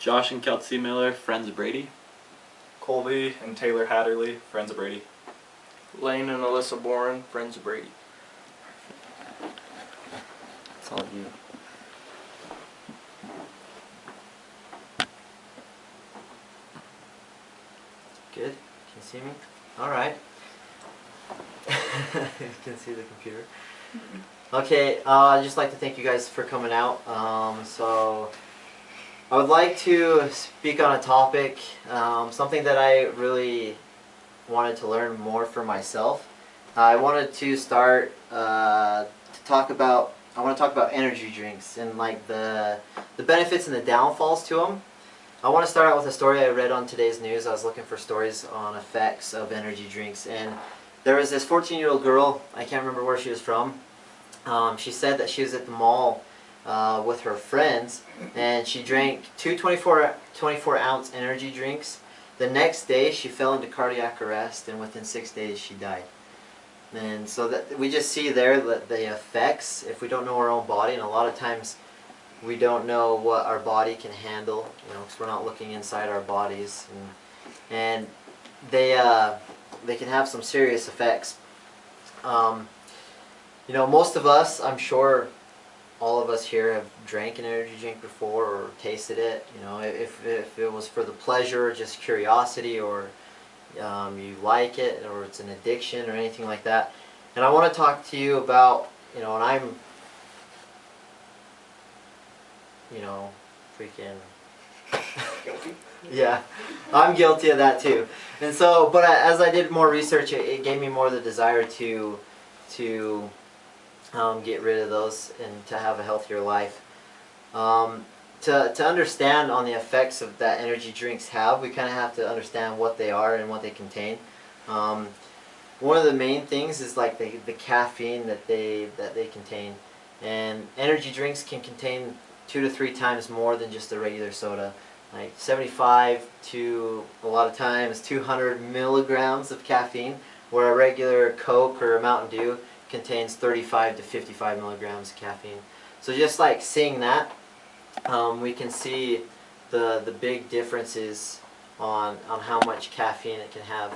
Josh and Kelsey Miller, friends of Brady. Colby and Taylor Hatterley, friends of Brady. Lane and Alyssa Boren, friends of Brady. It's all you. Good? Can you see me? Alright. You can see the computer. Okay, I'd just like to thank you guys for coming out. So I would like to speak on a topic, something that I really wanted to learn more for myself. I wanted to start I want to talk about energy drinks and like the benefits and the downfalls to them. I want to start out with a story I read on today's news. I was looking for stories on effects of energy drinks, and there was this 14-year-old girl, I can't remember where she was from. She said that she was at the mall with her friends, and she drank two 24-ounce energy drinks. The next day she fell into cardiac arrest, and within 6 days she died. And so that we just see there that the effects, if we don't know our own body, and a lot of times we don't know what our body can handle, because we're not looking inside our bodies, and they can have some serious effects. Most of us, I'm sure all of us here have drank an energy drink before or tasted it. If it was for the pleasure, just curiosity, or you like it, or it's an addiction or anything like that. And I want to talk to you about, and I'm, freaking, yeah, I'm guilty of that too. And so, but as I did more research, it gave me more the desire to get rid of those and to have a healthier life. To understand on the effects of that energy drinks have, we kind of have to understand what they are and what they contain. One of the main things is like the caffeine that they contain, and energy drinks can contain 2 to 3 times more than just a regular soda, like 75 to a lot of times 200 milligrams of caffeine, where a regular Coke or a Mountain Dew contains 35 to 55 milligrams of caffeine. So just like seeing that, we can see the big differences on how much caffeine it can have.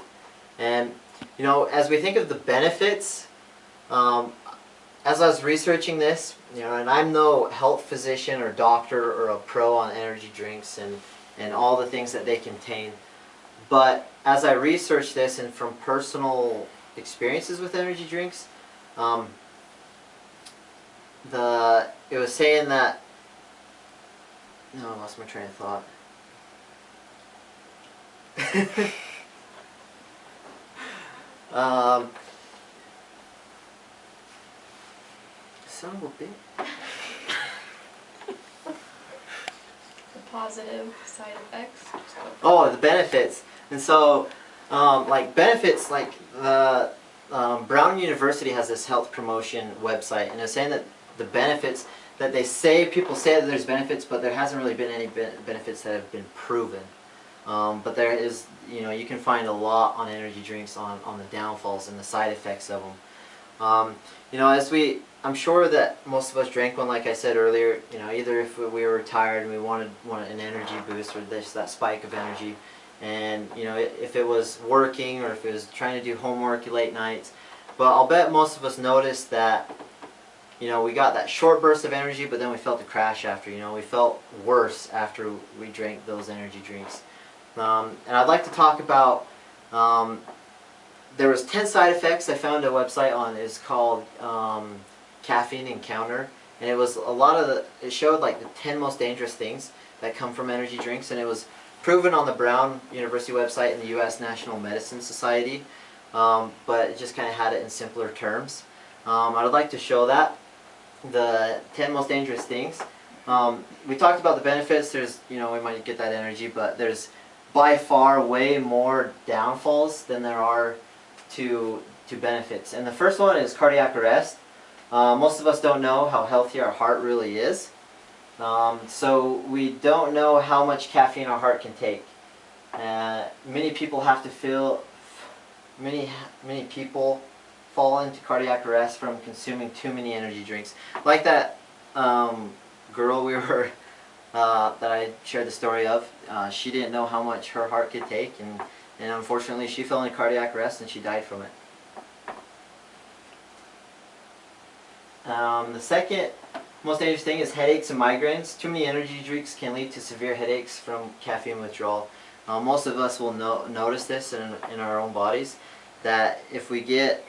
And as we think of the benefits, as I was researching this, and I'm no health physician or doctor or a pro on energy drinks and all the things that they contain, but as I researched this and from personal experiences with energy drinks, it was saying that, no, I lost my train of thought. Son of a bitch. The positive side effects. Oh, the benefits. And so, benefits, like the Brown University has this health promotion website, and it's saying that the benefits that people say that there's benefits, but there hasn't really been any benefits that have been proven. But there is, you can find a lot on energy drinks on the downfalls and the side effects of them. I'm sure that most of us drank one, like I said earlier, either if we were tired and we wanted an energy boost, or that spike of energy, and if it was working, or if it was trying to do homework late nights. But I'll bet most of us noticed that we got that short burst of energy, but then we felt a crash after. We felt worse after we drank those energy drinks. And I'd like to talk about, there was 10 side effects I found a website on. It's called Caffeine Encounter, and it was it showed like the 10 most dangerous things that come from energy drinks, and it was proven on the Brown University website and the U.S. National Medicine Society, but it just kind of had it in simpler terms. I'd like to show that, the 10 most dangerous things. We talked about the benefits. There's, we might get that energy, but there's by far way more downfalls than there are to benefits. And the first one is cardiac arrest. Most of us don't know how healthy our heart really is. So we don't know how much caffeine our heart can take. Many people fall into cardiac arrest from consuming too many energy drinks. Like that girl we were that I shared the story of. She didn't know how much her heart could take, and unfortunately she fell in cardiac arrest and she died from it. The second most dangerous thing is headaches and migraines. Too many energy drinks can lead to severe headaches from caffeine withdrawal. Most of us will notice this in our own bodies, that if we get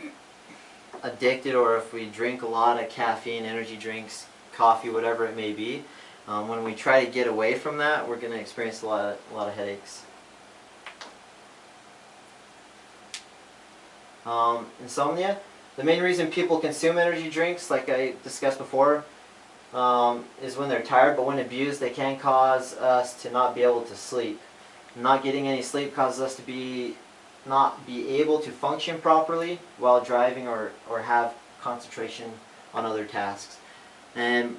addicted or if we drink a lot of caffeine, energy drinks, coffee, whatever it may be, when we try to get away from that, we're going to experience a lot of headaches. Insomnia. The main reason people consume energy drinks, like I discussed before, is when they're tired, but when abused, they can cause us to not be able to sleep. Not getting any sleep causes us to not be able to function properly while driving or have concentration on other tasks. And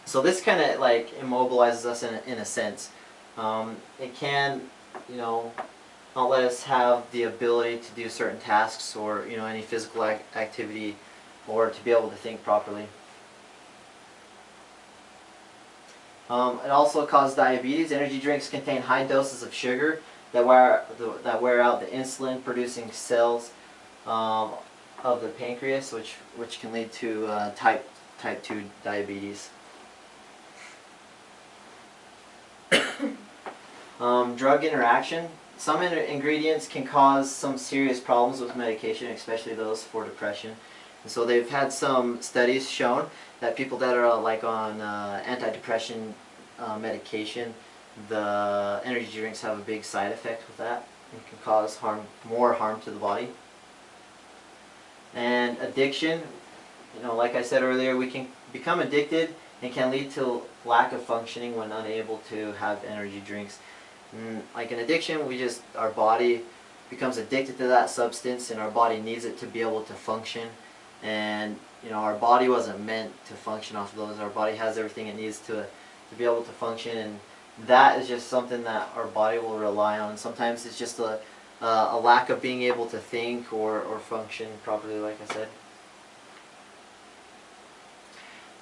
so this kind of like immobilizes us in a sense. It can, not let us have the ability to do certain tasks or any physical activity or to be able to think properly. It also causes diabetes. Energy drinks contain high doses of sugar that wear out the insulin-producing cells of the pancreas, which can lead to type 2 diabetes. Drug interaction. Some ingredients can cause some serious problems with medication, especially those for depression. And so they've had some studies shown that people that are like on antidepressant medication, the energy drinks have a big side effect with that and can cause more harm to the body. And addiction, like I said earlier, we can become addicted and can lead to lack of functioning when unable to have energy drinks. Like an addiction, our body becomes addicted to that substance, and our body needs it to be able to function. And our body wasn't meant to function off of those. Our body has everything it needs to be able to function, and that is just something that our body will rely on. Sometimes it's just a lack of being able to think or function properly, like I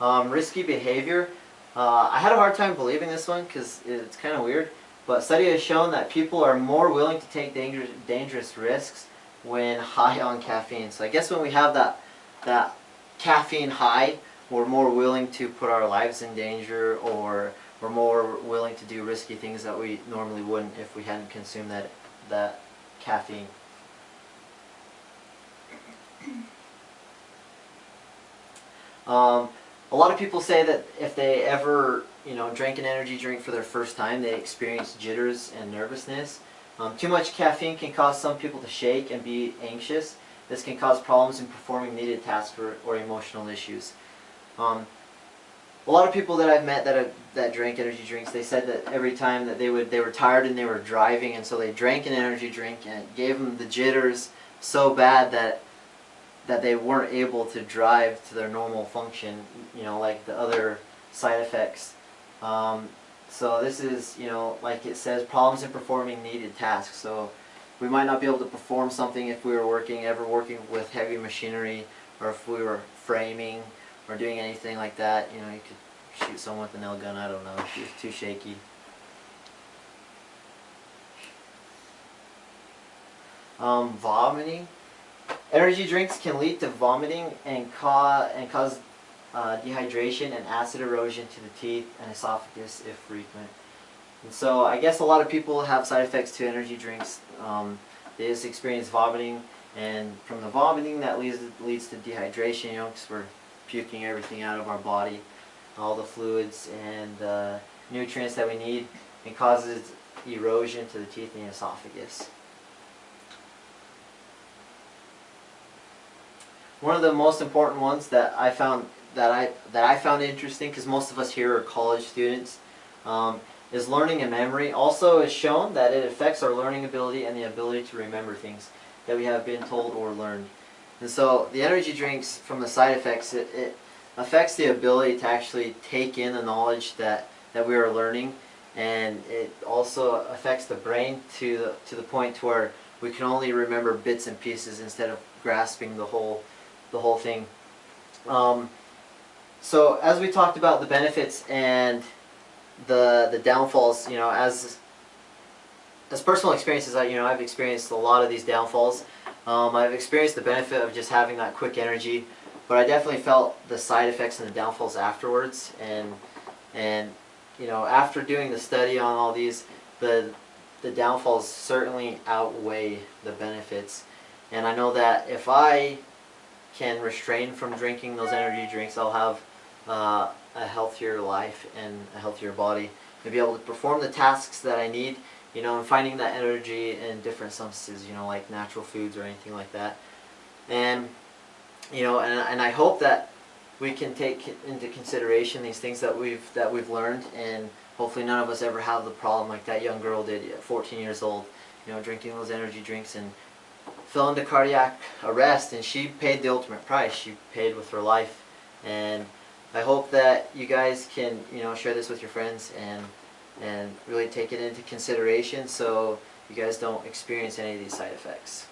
said. Risky behavior. I had a hard time believing this one because it's kind of weird. But study has shown that people are more willing to take dangerous risks when high on caffeine. So I guess when we have that caffeine high, we're more willing to put our lives in danger, or we're more willing to do risky things that we normally wouldn't if we hadn't consumed that caffeine. A lot of people say that if they ever drank an energy drink for their first time, they experience jitters and nervousness. Too much caffeine can cause some people to shake and be anxious. This can cause problems in performing needed tasks or emotional issues. A lot of people that I've met that drank energy drinks, they said that every time that they were tired and they were driving, and so they drank an energy drink and it gave them the jitters so bad that they weren't able to drive to their normal function, like the other side effects. So this is, like it says, problems in performing needed tasks. So we might not be able to perform something if we were ever working with heavy machinery, or if we were framing or doing anything like that. You could shoot someone with a nail gun, I don't know, if it's too shaky. Vomiting. Energy drinks can lead to vomiting and cause dehydration and acid erosion to the teeth and esophagus if frequent. And so I guess a lot of people have side effects to energy drinks. They just experience vomiting, and from the vomiting that leads to dehydration, because we're puking everything out of our body, all the fluids and nutrients that we need, and causes erosion to the teeth and the esophagus. One of the most important ones that I found interesting, because most of us here are college students, is learning and memory. Also, it's shown that it affects our learning ability and the ability to remember things that we have been told or learned. And so the energy drinks, from the side effects, it affects the ability to actually take in the knowledge that we are learning, and it also affects the brain to the point to where we can only remember bits and pieces instead of grasping the whole thing. So as we talked about the benefits and the downfalls, you know, as personal experiences, I've experienced a lot of these downfalls. I've experienced the benefit of just having that quick energy, but I definitely felt the side effects and the downfalls afterwards. And you know, after doing the study on all these, the downfalls certainly outweigh the benefits. And I know that if I can restrain from drinking those energy drinks, I'll have a healthier life and a healthier body, to be able to perform the tasks that I need, you know, and finding that energy in different substances, you know, like natural foods or anything like that. And you know, and I hope that we can take into consideration these things that we've learned, and hopefully none of us ever have the problem like that young girl did at 14 years old, you know, drinking those energy drinks and fell into cardiac arrest, and she paid the ultimate price. She paid with her life. And I hope that you guys can, you know, share this with your friends and really take it into consideration, so you guys don't experience any of these side effects.